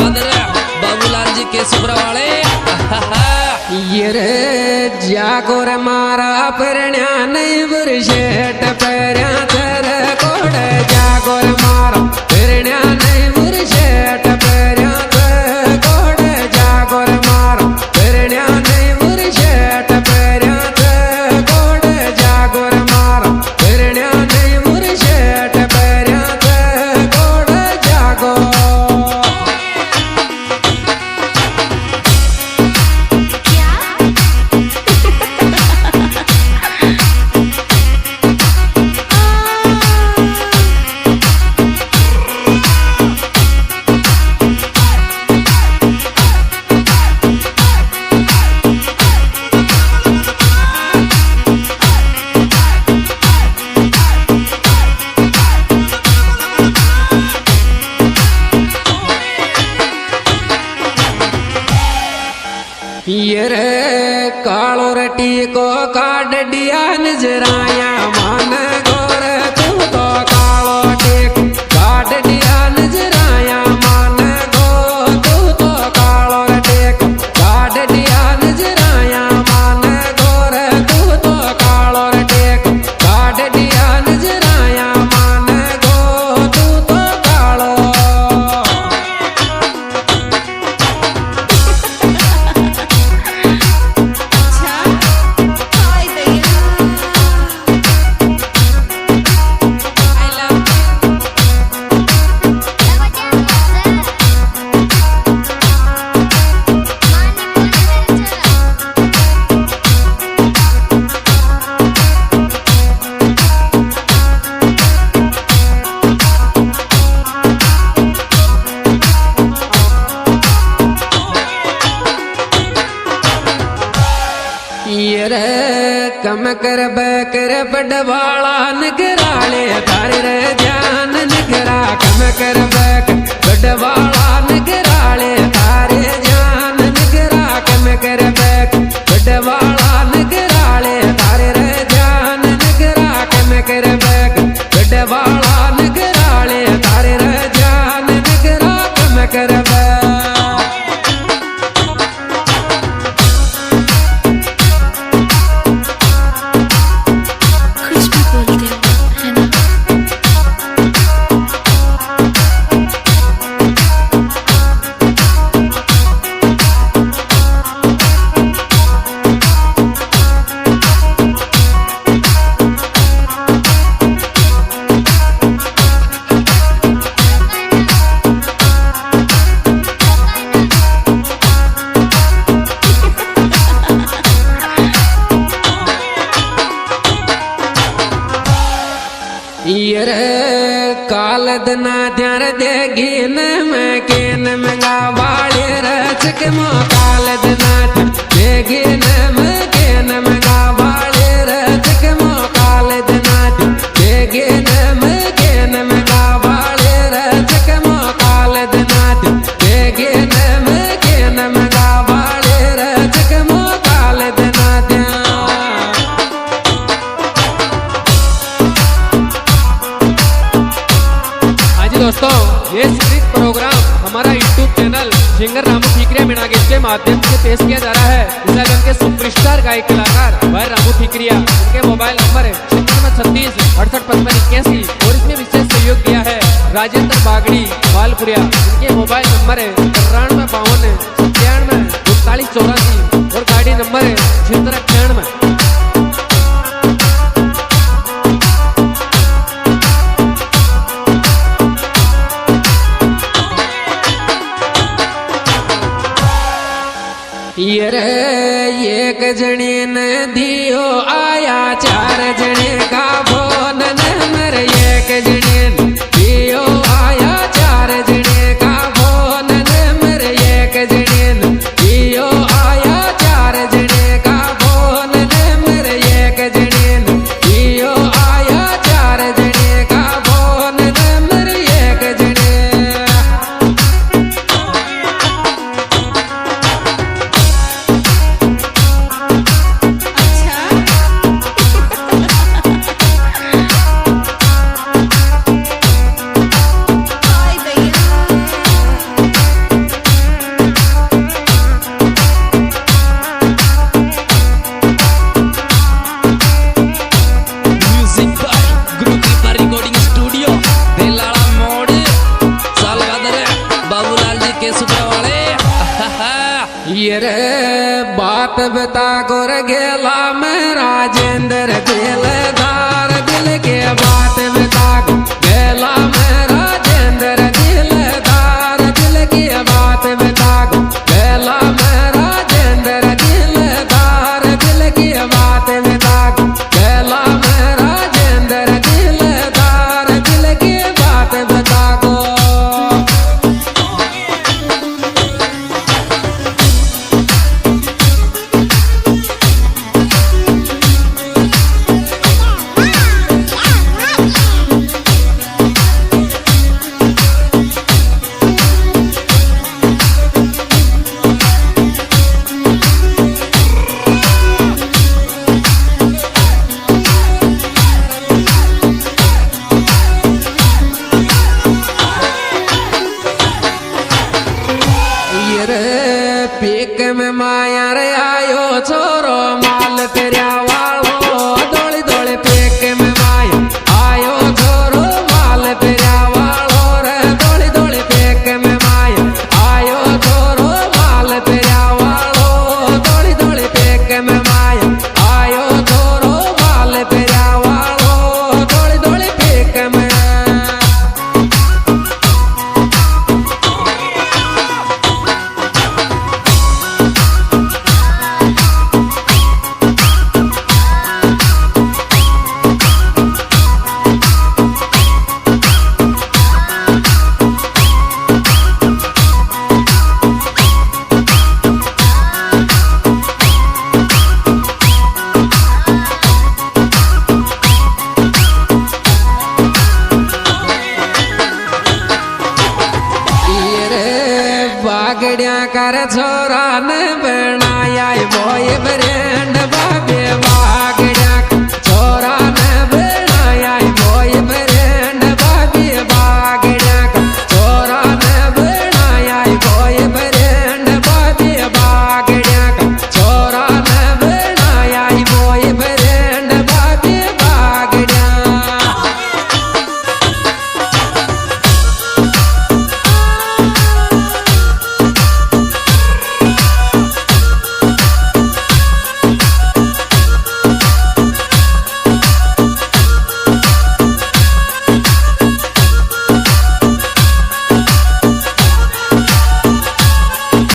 बलभद्र बाबूलाल जी के सुब्रवाले ये रे जागो रे मारा परण्या नहीं बुरशेट पैर्या तर कोड जागो रे मारा परण्या नहीं बुरशेट पैर्या तर कोड जागो रे मारा परण्या नहीं बुरशेट पैर्या तर कोड जागो रे मारा परण्या नहीं बुरशेट पैर्या तर कोड जागो ये रे कालो रटी को काडिया नजराया मान गोर तू तो कालो टेक काडिया नजराया मान गो तू तो कालो टेक काडिया नजराया मान गोर तू तो कालो टेक काडिया नजराया मान गो तू तो कालो ये रे कम कर बकर बडवाला नगराले थारे रे जान नगरा कम कर बकर बडवाला नगराले थारे जान नगरा कम कर बकर बडवाला नगराले थारे रे जान नगरा कम कर बकर बडवाला नगराले थारे रे जान नगरा कम कर ये रे काल दना ध्यान देगी न मैं के न मंगा वाले रचक मो काल दना देगी न मैं के न मंगा वाले रचक मो काल दना देगी न मैं के न मंगा वाले रचक मो काल दना देगी न मैं के न मंगा वाले रचक मो काल दना दोस्तों ये संगीत प्रोग्राम हमारा YouTube channel singer Ramu Thikariya Meenagesh के माध्यम से पेश किया जा रहा है। इस एल्बम के सुपरस्टार गायक कलाकार भाई रामू ठीकरिया, उनके मोबाइल नंबर है 36 68 55 81 और इसमें विशेष सहयोग दिया है राजेंद्र बागड़ी बालपुरिया, उनके मोबाइल नंबर है 93 52 97 49 84 और गाड़ी नंबर है 76 98। ये रे एक जने न दियो आया चार जने का फोन नंबर एक जने दियो आया चार जने का फोन नंबर एक जने दियो आया चार जने का फोन नंबर एक जने दियो आया चार जने का फोन नंबर एक जने ये रे बात बता गोर गेला में राजेंद्र दिलदार दिल के बात बता गेला में राजेंद्र दिलदार दिल की बात बता गेला में राजेंद्र दिलदार दिल की बात बता गेला में राजेंद्र दिलदार दिल की बात बता गो पीक में माया रे आयो छोरो माल तेरा वालो दौड़ी दौड़ी पीक में माया आयो छोरो माल तेरा वालो रे दौड़ी दौड़ी पीक में माया आयो छोरो माल तेरा वालो दौड़ी दौड़ी पीक में माया आयो छोरो माल तेरा वालो दौड़ी दौड़ी पीक में बागड़िया कर छोरा ने बनाया बोए ब्रेंड बाबे बागड़िया छोरा